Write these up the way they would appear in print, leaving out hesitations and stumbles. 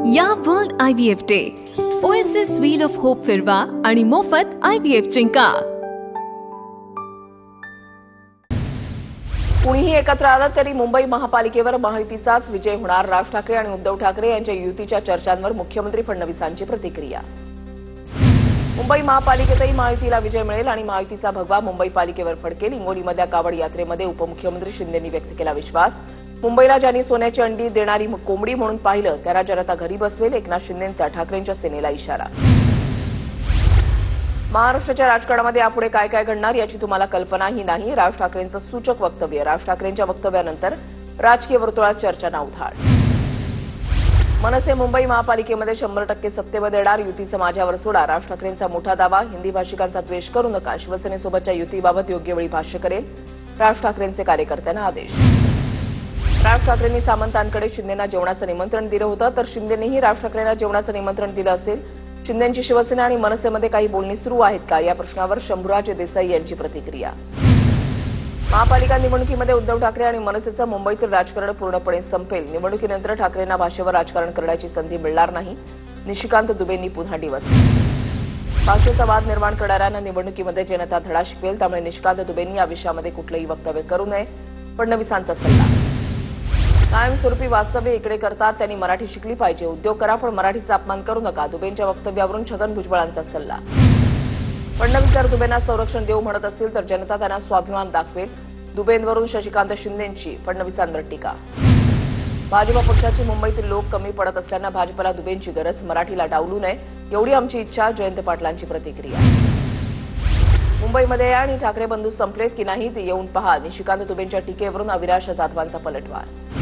या world IVF day OSS wheel of hope फिरवा आणि मोफत IVF जिंका। कुणीही एकत्र आलं तरी मुंबई महापालिकेवर महायुतीचाच विजय होणार। राज ठाकरे आणि उद्धव ठाकरे यांच्या युतीच्या चर्चांवर मुख्यमंत्री फडणवीसांची प्रतिक्रिया। मुंबई महापालिकेतही महायुतीला विजय मिळेल आणि महायुतीचा भगवा मुंबई पालिकेवर फडकेल। हिंगोलीमधल्या कावड यात्रेमध्ये उपमुख्यमंत्री शिंदेंनी व्यक्त केला विश्वास। मुंबईला ज्यांनी सोन्याची अंडी देणारी कोंबडी म्हणून पाहिलं त्याला जनता घरी बसवेल। एकनाथ शिंदेंचा ठाकरेंच्या सेनेला इशारा। महाराष्ट्राच्या राजकारणामध्ये यापुढे काय काय घडणार याची तुम्हाला कल्पनाही नाही। राज ठाकरेंचं सूचक वक्तव्य। राज ठाकरेंच्या वक्तव्यानंतर राजकीय वर्तुळात चर्चांना उधाण। मनसे मुंबई महापालिकेमध्ये 100% सत्तेमध्ये येणार। युतीचं माझ्यावर सोडा राज ठाकरेंचा मोठा दावा। हिंदी भाषिकांचा द्वेष करू नका। शिवसेनेसोबतच्या युतीबाबत योग्य वेळी भाष्य करेल। राज ठाकरेंचे कार्यकर्त्यांना आदेश। राज ठाकरेंनी सामंतांकडे शिंदेंना जेवणाचं निमंत्रण दिलं होतं तर शिंदेंनीही राज ठाकरेंना जेवणाचं निमंत्रण दिलं असेल। शिंदेंची शिवसेना आणि मनसेमध्ये काही बोलणी सुरू आहेत का या प्रश्नावर शंभूराज देसाई यांची प्रतिक्रिया। महापालिका निवडणुकीमध्ये उद्धव ठाकरे आणि मनसेचं मुंबईतील राजकारण पूर्णपणे संपेल। निवडणुकीनंतर ठाकरेंना भाषेवर राजकारण करण्याची संधी मिळणार नाही। निशिकांत दुबेंनी पुन्हा डिवचलं। भाषेचा वाद निर्माण करणाऱ्यांना निवडणुकीमध्ये जनता धडा शिकवेल त्यामुळे निशिकांत दुबेंनी या विषयामध्ये कुठलंही वक्तव्य करू नये फडणवीसांचा सल्ला। कायमस्वरूपी वास्तव्य इकडे करतात त्यांनी मराठी शिकली पाहिजे। उद्योग करा पण मराठीचा अपमान करू नका। दुबेंच्या वक्तव्यावरून छगन भुजबळांचा सल्ला। फडणवीस जर दुबेंना संरक्षण देऊ म्हणत असतील तर जनता त्यांना स्वाभिमान दाखवेल। दुबेंवरून शशिकांत शिंदेंची फडणवीसांवर टीका। भाजप पक्षाची मुंबईतील लोक कमी पडत असल्यानं भाजपला दुबेंची गरज। मराठीला डावलू नये एवढी आमची इच्छा। जयंत पाटलांची प्रतिक्रिया। मुंबईमध्ये आणि ठाकरे बंधू संपलेत की नाही ते येऊन पहा। निशिकांत दुबेंच्या टीकेवरून अविनाश जाधवांचा पलटवार।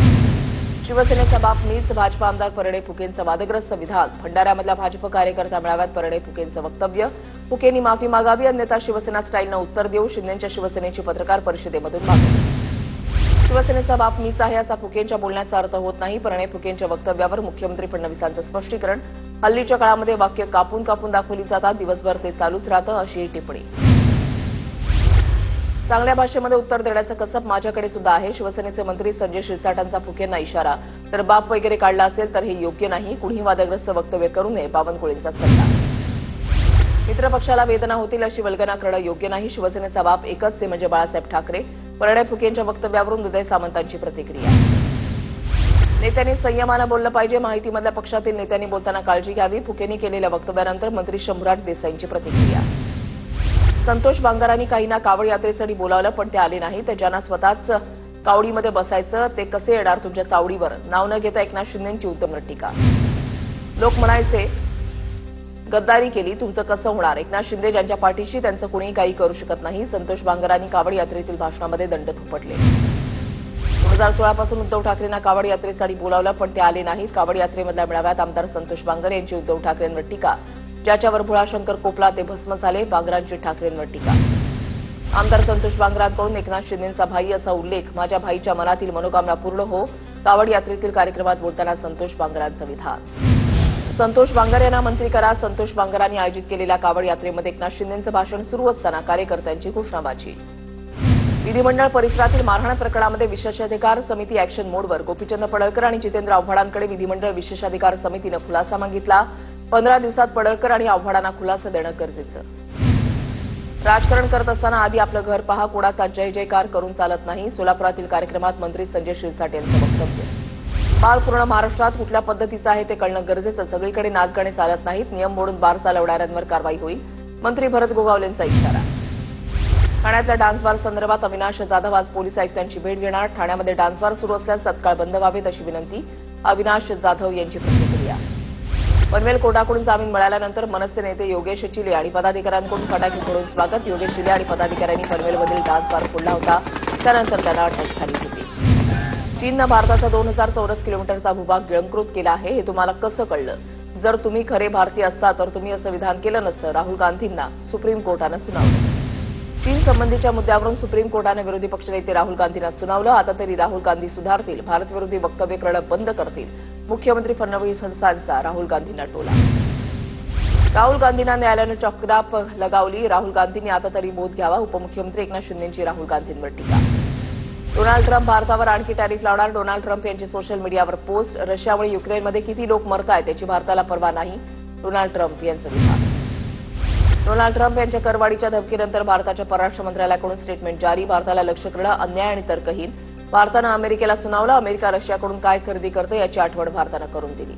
शिवसेनेचा बाप मीच भाजप आमदार परिणय फुकेंचं वादग्रस्त विधान। भंडाऱ्यामधल्या भाजप कार्यकर्ता मेळाव्यात परिणय फुकेंचं वक्तव्य। फुकेंनी माफी मागावी अन्यथा शिवसेना स्टाईलनं उत्तर देऊ। शिंदेंच्या शिवसेनेची पत्रकार परिषदेमधून मागणी। शिवसेनेचा बाप मीच आहे असा फुकेंच्या बोलण्याचा अर्थ होत नाही। परिणय फुकेंच्या वक्तव्यावर मुख्यमंत्री फडणवीसांचं स्पष्टीकरण। हल्लीच्या काळामध्ये वाक्य कापून कापून दाखवली जातात दिवसभर ते चालूच राहतं अशीही टिप्पणी। चांगल्या भाषेमध्ये उत्तर देण्याचं कसब माझ्याकडे सुद्धा आहे। शिवसेनेचे मंत्री संजय शिरसाटांचा फुकेंना इशारा। तर बाप वगैरे काढला असेल तर हे योग्य नाही। कुणीही वादग्रस्त वक्तव्य करू नये बावनकुळेंचा सल्ला। मित्रपक्षाला वेदना होतील अशी वल्गना करणं योग्य नाही। शिवसेनेचा बाप एकच ते म्हणजे बाळासाहेब ठाकरे। परिणय फुकेंच्या वक्तव्यावरून उदय सामंतांची प्रतिक्रिया। नेत्यांनी संयमानं बोललं पाहिजे। माहितीमधल्या पक्षातील नेत्यांनी बोलताना काळजी घ्यावी। फुकेंनी केलेल्या वक्तव्यानंतर मंत्री शंभूराज देसाईंची प्रतिक्रिया। संतोष बांगरांनी काहींना कावड यात्रेसाठी बोलावलं पण ते आले नाही। तर ज्यांना स्वतःच कावडीमध्ये बसायचं ते कसे येणार तुमच्या चावडीवर। नाव न घेता एकनाथ शिंदेंची उत्तम टीका। लोक म्हणायचे गद्दारी केली तुमचं कसं होणार। एकनाथ शिंदे ज्यांच्या पाठीशी त्यांचं कुणीही काही करू शकत नाही। संतोष बांगरांनी कावड यात्रेतील भाषणामध्ये दंड थोपटले। 2016 पासून उद्धव ठाकरेंना कावड यात्रेसाठी बोलावलं पण ते आले नाहीत। कावड यात्रेमधल्या मेळाव्यात आमदार संतोष बांगर यांची उद्धव ठाकरेंवर टीका। ज्याच्यावर भोळाशंकर कोपला ते भस्म झाले। बांगरांची ठाकरेंवर टीका। आमदार संतोष बांगरांकडून एकनाथ शिंदेंचा भाई असा उल्लेख। माझ्या भाईच्या मनातील मनोकामना पूर्ण हो। कावड यात्रेतील कार्यक्रमात बोलताना संतोष बांगरांचं विधान। संतोष बांगर यांना मंत्री करा। संतोष बांगरांनी आयोजित केलेल्या कावड यात्रेमध्ये एकनाथ शिंदेंचं भाषण सुरू असताना कार्यकर्त्यांची घोषणाबाजी। विधिमंडळ परिसरातील मारहाण प्रकरणामध्ये विशेषाधिकार समिती ॲक्शन मोडवर। गोपीचंद पडळकर आणि जितेंद्र आव्हाडांकडे विधिमंडळ विशेषाधिकार समितीनं खुलासा मागितला। 15 दिवसात पडळकर आणि आव्हाडांना खुलासा देणं गरजेचं। राजकारण करत असताना आधी आपलं घर पहा। कोणाचा जय जयकार करून चालत नाही। सोलापुरातील कार्यक्रमात मंत्री संजय शिरसाट यांचं वक्तव्य। बाळ पूर्ण महाराष्ट्रात कुठल्या पद्धतीचं आहे ते कळणं गरजेचं। सगळीकडे नाचगाणे चालत नाहीत। नियम मोडून बार चालवणाऱ्यांवर कारवाई होईल। मंत्री भरत गोगावलेंचा इशारा। ठाण्यातल्या डान्स बार संदर्भात अविनाश जाधव आज पोलीस आयुक्तांची भेट घेणार। ठाण्यामध्ये डान्स बार सुरू असल्यास तत्काळ बंद व्हावेत अशी विनंती। अविनाश जाधव यांची प्रतिक्रिया। पनवेल कोर्टाकडून जामीन मिळाल्यानंतर मनसे नेते योगेश चिले आणि पदाधिकाऱ्यांकडून फटाके फोडून स्वागत। योगेश चिले आणि पदाधिकाऱ्यांनी पनवेलमधील डान्स बार फोडला होता त्यानंतर त्यांना अटक झाली होती। चीननं भारताचा 2000 चौरस किलोमीटरचा भूभाग गिळंकृत केला आहे हे तुम्हाला कसं कळलं। जर तुम्ही खरे भारतीय असता तर तुम्ही असं विधान केलं नसतं। राहुल गांधींना सुप्रीम कोर्टानं सुनावलं। चीन संबंधीच्या मुद्द्यावरून सुप्रीम कोर्टाने विरोधी पक्षनेते राहुल गांधींना सुनावलं। आता तरी राहुल गांधी सुधारतील। भारतविरोधी वक्तव्य करणं बंद करतील। मुख्यमंत्री फडणवीसांचा राहुल गांधींना टोला। राहुल गांधींना न्यायालयानं चक्राप लगावली। राहुल गांधींनी आता तरी बोध घ्यावा। उपमुख्यमंत्री एकनाथ शिंदेंची राहुल गांधींवर टीका। डोनाल्ड ट्रम्प भारतावर आणखी टॅरिफ लावणार. डोनाल्ड ट्रम्प यांची सोशल मीडियावर पोस्ट. रशियामुळे युक्रेनमध्ये किती लोक मरतायत याची भारताला पर्वा नाही. डोनाल्ड ट्रम्प यांचं विधान. डोनाल्ड ट्रम्प यांच्या करवाढीच्या धमकीनंतर भारताच्या परराष्ट्र मंत्रालयाकडून स्टेटमेंट जारी. भारताला लक्ष्य करणं अन्याय आणि तर्कहीन. भारतानं अमेरिकेला सुनावलं. अमेरिका रशियाकडून काय खरेदी करते याची आठवण भारतानं करून दिली.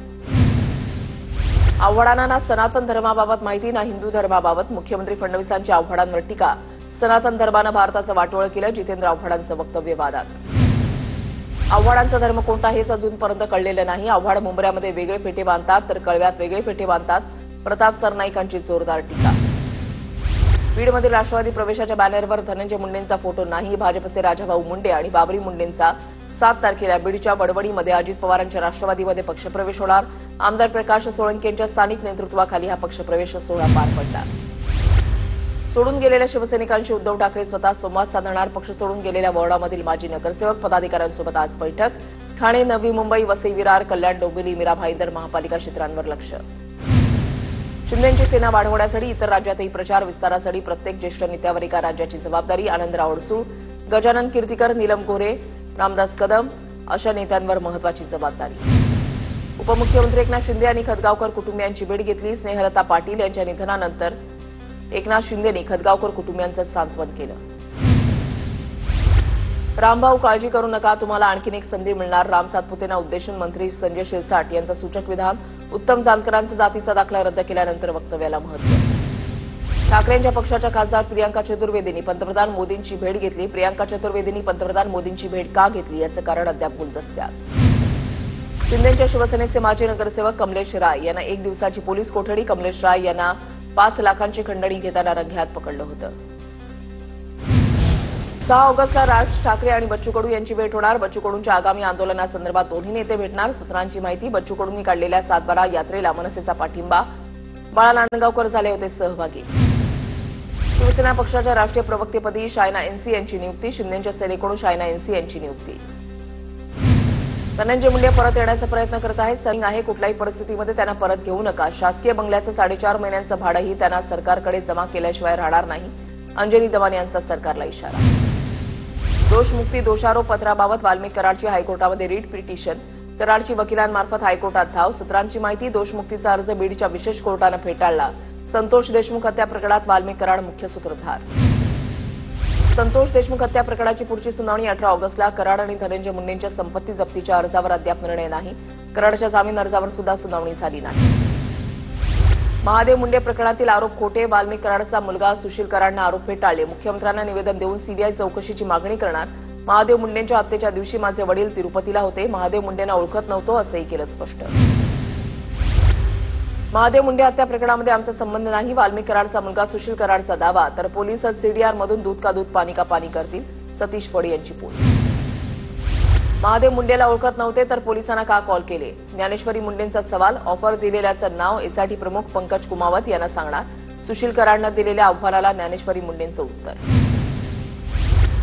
आव्हाडांना ना सनातन धर्माबाबत माहिती ना हिंदू धर्माबाबत. मुख्यमंत्री फडणवीसांच्या आव्हाडांवर टीका. सनातन धर्मानं भारताचं वाटोळं केलं. जितेंद्र आव्हाडांचं वक्तव्य वादात. आव्हाडांचा धर्म कोणता हेच अजूनपर्यंत कळलेलं नाही. आव्हाड मुंबऱ्यामध्ये वेगळे फेटे बांधतात तर कळव्यात वेगळे फेटे बांधतात. प्रताप सरनाईकांची जोरदार टीका. बीडमधील राष्ट्रवादी प्रवेशाच्या बॅनरवर धनंजय मुंडेंचा फोटो नाही. भाजपचे राजाभाऊ मुंडे आणि बाबरी मुंडेंचा 7 तारखेला बीडच्या वडवणीमध्ये अजित पवारांच्या राष्ट्रवादीमध्ये पक्षप्रवेश होणार. आमदार प्रकाश सोळंके यांच्या स्थानिक नेतृत्वाखाली हा पक्षप्रवेश सोहळा पार पडला. सोडून गेलेल्या शिवसैनिकांशी उद्धव ठाकरे स्वतः संवाद साधणार. पक्ष सोडून गेलेल्या वॉर्डामधील माजी नगरसेवक पदाधिकाऱ्यांसोबत आज बैठक. ठाणे, नवी मुंबई, वसई विरार, कल्याण, डोंबिवली, मीरा भाईंदर महापालिका क्षेत्रांवर लक्ष. शिंदेची सेना वाढवण्यासाठी इतर राज्यातही प्रचार विस्तारासाठी प्रत्येक ज्येष्ठ नेत्यावर एका राज्याची जबाबदारी. आनंदराव अडसूळ, गजानन कीर्तीकर, नीलम गोरे, रामदास कदम अशा नेत्यांवर महत्वाची जबाबदारी. उपमुख्यमंत्री एकनाथ शिंदे यांनी खतगावकर कुटुंबियांची भेट घेतली. स्नेहलता पाटील यांच्या निधनानंतर एकनाथ शिंदेंनी खतगावकर कुटुंबियांचं सांत्वन केलं. रामभाऊ काळजी करू नका, तुम्हाला आणखीन एक संधी मिळणार. राम सातपुतेंना उद्देशून मंत्री संजय शिरसाट यांचं सूचक विधान. उत्तम जानकरांचा जातीचा दाखला रद्द केल्यानंतर वक्तव्याला महत्त्व. ठाकरेंच्या पक्षाच्या खासदार प्रियांका चतुर्वेदींनी पंतप्रधान मोदींची भेट घेतली. प्रियांका चतुर्वेदींनी पंतप्रधान मोदींची भेट का घेतली याचं कारण अद्याप गुलदस्त्यात. शिंदेच्या शिवसेनेचे माजी नगरसेवक कमलेश राय यांना 1 दिवसाची पोलीस कोठडी. कमलेश राय यांना 5 लाखांची खंडणी घेताना रंगेहात पकडलं होतं. 6 ऑगस्टला राज ठाकरे आणि बच्चू कडू यांची भेट होणार. बच्चू कडूंच्या आगामी आंदोलनासंदर्भात दोन्ही नेते भेटणार. सूत्रांची माहिती. बच्चू कडूंनी काढलेल्या 7/12 यात्रेला मनसेचा पाठिंबा. बाळा नांदगावकर झाले होते सहभागी. शिवसेना पक्षाच्या राष्ट्रीय प्रवक्तेपदी शायना एनसी यांची नियुक्ती. शिंदेच्या सेनेकडून शायना एनसी यांची नियुक्ती. धनंजय मुंडे परत येण्याचा प्रयत्न करत आहेत. सरिंग आहे, कुठल्याही परिस्थितीमध्ये त्यांना परत घेऊ नका. शासकीय बंगल्याचं 4.5 महिन्यांचं भाडंही त्यांना सरकारकडे जमा केल्याशिवाय राहणार नाही. अंजली दवान यांचा सरकारला इशारा. दोषमुक्ती दोषारोप पत्राबाबत वाल्मिक कराडची हायकोर्टामध्ये रीट पिटिशन. कराडची वकिलांमार्फत हायकोर्टात धाव. सूत्रांची माहिती. दोषमुक्तीचा अर्ज बीडच्या विशेष कोर्टानं फेटाळला. संतोष देशमुख हत्या प्रकरणात वाल्मिक कराड मुख्य सूत्रधार. संतोष देशमुख हत्या प्रकरणाची पुढची सुनावणी 18 ऑगस्टला. कराड आणि धनंजय मुंडेंच्या संपत्ती जप्तीच्या अर्जावर अद्याप निर्णय नाही. कराडच्या जामीन अर्जावर सुद्धा सुनावणी झाली नाही. महादेव मुंडे प्रकरणातील आरोप खोटे. वाल्मिक कराडचा मुलगा सुशील कराडनं आरोप फेटाळले. मुख्यमंत्र्यांना निवेदन देऊन सीबीआय चौकशीची मागणी करणार. महादेव मुंडेंच्या हत्येच्या दिवशी माझे वडील तिरुपतीला होते. महादेव मुंडेंना ओळखत नव्हतो असंही केलं स्पष्ट. महादेव मुंडे हत्या प्रकरणामध्ये आमचा संबंध नाही. वाल्मिक कराडचा मुलगा सुशील कराडचा दावा. तर पोलीस सीडीआरमधून दूध का दूध पाणी का पाणी करतील. सतीश फड यांची पोस्ट. महादेव मुंडेला ओळखत नव्हते तर पोलिसांना का कॉल केले. ज्ञानेश्वरी मुंडेंचा सवाल. ऑफर दिलेल्याचं नाव एसआयटी प्रमुख पंकज कुमावत यांना सांगणार. सुशील कराडनं दिलेल्या आव्हानाला ज्ञानेश्वरी मुंडेंचं उत्तर.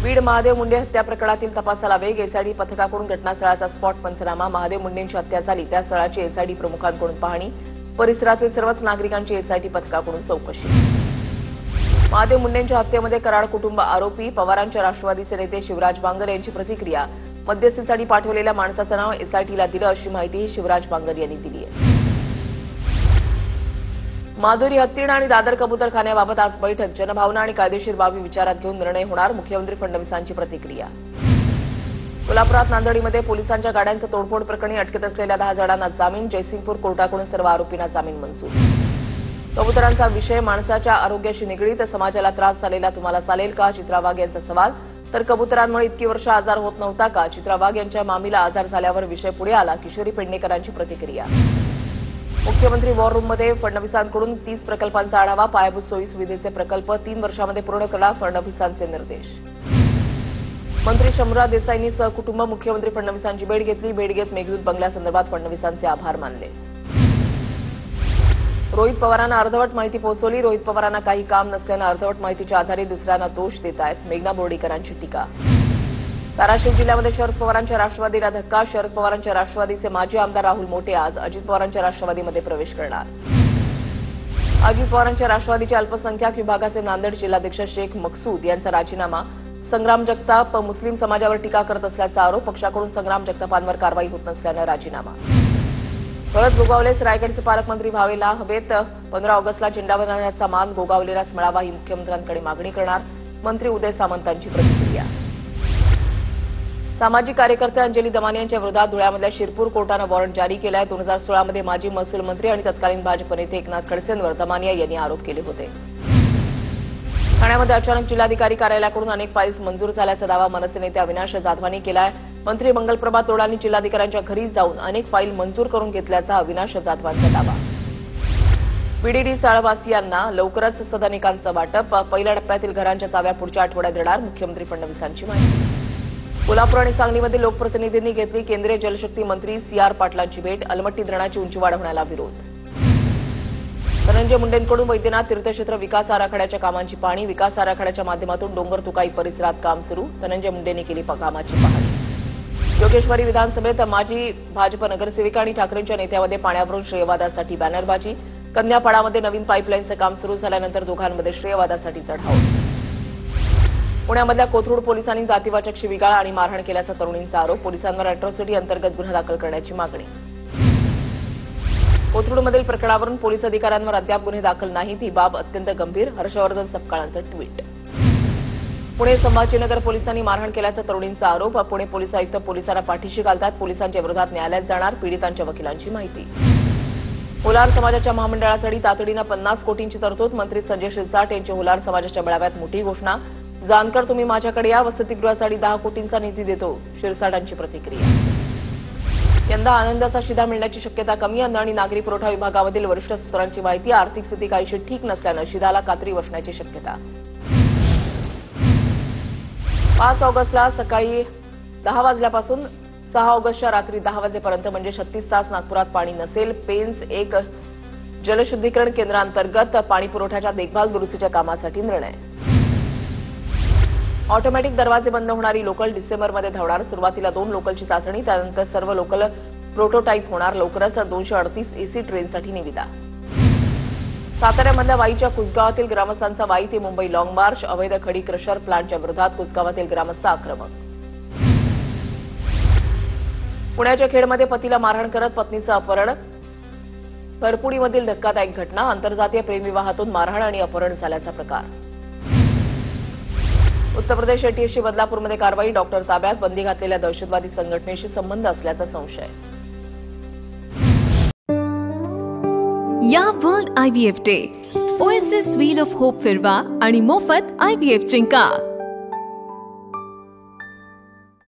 बीड महादेव मुंडे हत्या प्रकरणातील तपासाला वेग. एसआयटी पथकाकडून घटनास्थळाचा स्पॉट पंचनामा. महादेव मुंडेंची हत्या झाली त्या स्थळाची एसआयटी प्रमुखांकडून पाहणी. परिसरातील सर्वच नागरिकांची एसआयटी पथकाकडून चौकशी. महादेव मुंडेंच्या हत्येमध्ये कराड कुटुंब आरोपी. पवारांच्या राष्ट्रवादीचे नेते शिवराज बांगर यांची प्रतिक्रिया. मध्यस्थीसाठी पाठवलेल्या माणसाचं नाव एसआयटीला दिलं अशी माहिती शिवराज बांगर यांनी दिली आहे. माधुरी हत्तीण आणि दादर कबुतरखान्याबाबत आज बैठक. जनभावना आणि कायदेशीर बाबी विचारात घेऊन निर्णय होणार. मुख्यमंत्री फडणवीसांची प्रतिक्रिया. कोल्हापुरात नांदडीमध्ये पोलिसांच्या गाड्यांचं तोडफोड प्रकरणी अटकेत असलेल्या 10 जणांना जामीन. जयसिंगपूर कोर्टाकडून सर्व आरोपींना जामीन मंजूर. कबुतरांचा विषय माणसाच्या आरोग्याशी निगडीत. समाजाला त्रास झालेला तुम्हाला चालेल का. चित्रा वाघ यांचा सवाल. तर कबुतरांमुळे इतकी वर्ष आजार होत नव्हता का. चित्रा वाघ यांच्या मामीला आजार झाल्यावर विषय पुढे आला. किशोरी पेडणेकरांची प्रतिक्रिया. मुख्यमंत्री वॉर रूममध्ये फडणवीसांकडून 30 प्रकल्पांचा आढावा. पायाभूत सोयी सुविधेचे प्रकल्प 3 वर्षांमध्ये पूर्ण करा. फडणवीसांचे निर्देश. मंत्री शंभूराज देसाईंनी सहकुटुंब मुख्यमंत्री फडणवीसांची भेट घेतली. भेट घेत मेघदूत बंगल्यासंदर्भात फडणवीसांचे आभार मानले. रोहित पवारांना अर्धवट माहिती पोहोचवली. रोहित पवारांना काही काम नसल्यानं अर्धवट माहितीच्या आधारे दुसऱ्यांना दोष देत आहेत. मेघना बोर्डीकरांची टीका. धाराशिव जिल्ह्यामध्ये शरद पवारांच्या राष्ट्रवादीला धक्का. शरद पवारांच्या राष्ट्रवादीचे माजी आमदार राहुल मोटे आज अजित पवारांच्या राष्ट्रवादीमध्ये प्रवेश करणार. अजित पवारांच्या राष्ट्रवादीच्या अल्पसंख्याक विभागाचे नांदेड जिल्हाध्यक्ष शेख मकसूद यांचा राजीनामा. संग्राम जगताप मुस्लिम समाजावर टीका करत असल्याचा आरोप. पक्षाकडून संग्राम जगतापांवर कारवाई होत नसल्यानं राजीनामा. परत गोगावलेस रायगडचे पालकमंत्री व्हावेला हवेत. 15 ऑगस्टला झेंडावंदनाचा मान गोगावलेलाच मिळावा ही मुख्यमंत्र्यांकडे मागणी करणार. मंत्री उदय सामंतांची प्रतिक्रिया. सामाजिक कार्यकर्ते अंजली दमानी यांच्या विरोधात धुळ्यामधल्या शिरपूर कोर्टानं वॉरंट जारी केलाय. 2016 मध्ये माजी महसूल मंत्री आणि तत्कालीन भाजप नेते एकनाथ खडसेंवर दमानिया यांनी आरोप केले होते. ठाण्यामध्ये अचानक जिल्हाधिकारी कार्यालयाकडून अनेक फाईल्स मंजूर झाल्याचा दावा मनसे नेते अविनाश जाधवानी केलाय. मंत्री मंगलप्रभा तोडांनी जिल्हाधिकाऱ्यांच्या घरी जाऊन अनेक फाईल मंजूर करून घेतल्याचा अविनाश जाधवांचा दावा. बीडीडी चाळवासियांना लवकरच सदनिकांचं वाटप. पहिल्या टप्प्यातील घरांच्या चाव्या पुढच्या आठवड्यात देणार. मुख्यमंत्री फडणवीसांची माहिती. कोल्हापूर आणि सांगलीमध्ये लोकप्रतिनिधींनी घेतली केंद्रीय जलशक्ती मंत्री CR पाटलांची भेट. अलमट्टी धरणाची उंची वाढवण्याला विरोध. धनंजय मुंडेंकडून वैद्यनाथ तीर्थक्षेत्र विकास आराखड्याच्या कामांची पाहणी. विकास आराखड्याच्या माध्यमातून डोंगर तुकाई परिसरात काम सुरू. धनंजय मुंडेंनी केली कामाची पाहणी. योगेश्वरी विधानसभेत माजी भाजप नगरसेविका आणि ठाकरेंच्या नेत्यामध्ये पाण्यावरून श्रेयवादासाठी बॅनरबाजी. कन्यापाडामध्ये नवीन पाईपलाईनचं काम सुरू झाल्यानंतर दोघांमध्ये श्रेयवादासाठी चढाव. पुण्यामधल्या कोथरूड पोलिसांनी जातीवाचक शिवीगाळ आणि मारहाण केल्याचा तरुणींचा आरोप. पोलिसांवर अॅट्रॉसिटी अंतर्गत गुन्हा दाखल करण्याची मागणी. कोथरूडमधील प्रकरणावरून पोलीस अधिकाऱ्यांवर अद्याप गुन्हे दाखल नाहीत ही बाब अत्यंत गंभीर. हर्षवर्धन सपकाळांचं ट्विट. पुणे संभाजीनगर पोलिसांनी मारहाण केल्याचा तरुणींचा आरोप. पुणे पोलीस आयुक्त पोलिसांना पाठीशी घालतात. पोलिसांच्या विरोधात न्यायालयात जाणार. पीडितांच्या वकिलांची माहिती. होलार समाजाच्या महामंडळासाठी तातडीनं 50 कोटींची तरतूद. मंत्री संजय शिरसाट यांची होलार समाजाच्या मेळाव्यात मोठी घोषणा. जानकर तुम्ही माझ्याकडे या. वसतिगृहासाठी 10 कोटींचा निधी देतो. शिरसाटांची प्रतिक्रिया. यंदा आनंदाचा शिधा मिळण्याची शक्यता कमी. अन्न आणि नागरी पुरवठा विभागामधील वरिष्ठ सूत्रांची माहिती. आर्थिक स्थिती काहीशी ठीक नसल्यानं शिधाला कात्री बसण्याची शक्यता. 5 ऑगस्टला सकाळी 10 वाजल्यापासून 6 ऑगस्टच्या रात्री 10 वाजेपर्यंत म्हणजे 36 तास नागपुरात पाणी नसेल. पेन्स 1 जलशुद्धीकरण केंद्रांतर्गत पाणी पुरवठ्याच्या देखभाल दुरुस्तीच्या कामासाठी निर्णय. ऑटोमॅटिक दरवाजे बंद होणारी लोकल डिसेंबरमध्ये धावणार. सुरुवातीला 2 लोकलची चाचणी. त्यानंतर सर्व लोकल प्रोटोटाईप होणार. लवकरच 238 एसी ट्रेनसाठी निविदा. साताऱ्यामधल्या वाईच्या कुसगावातील ग्रामस्थांचा वाई ते मुंबई लाँग मार्च. अवैध खडी क्रशर प्लांटच्या विरोधात कुसगावातील ग्रामस्थ आक्रमक. पुण्याच्या खेडमध्ये पतीला मारहाण करत पत्नीचं अपहरण. करपुडीमधील धक्कादायक घटना. आंतरजातीय प्रेमविवाहातून मारहाण आणि अपहरण झाल्याचा प्रकार. उत्तर प्रदेश एटीएसची बदलापूरमध्ये कारवाई. डॉक्टर ताब्यात. बंदी घातलेल्या दहशतवादी संघटनेशी संबंध असल्याचा संशय. या world IVF day OSS wheel of hope फिरवा आणि मोफत IVF जिंका.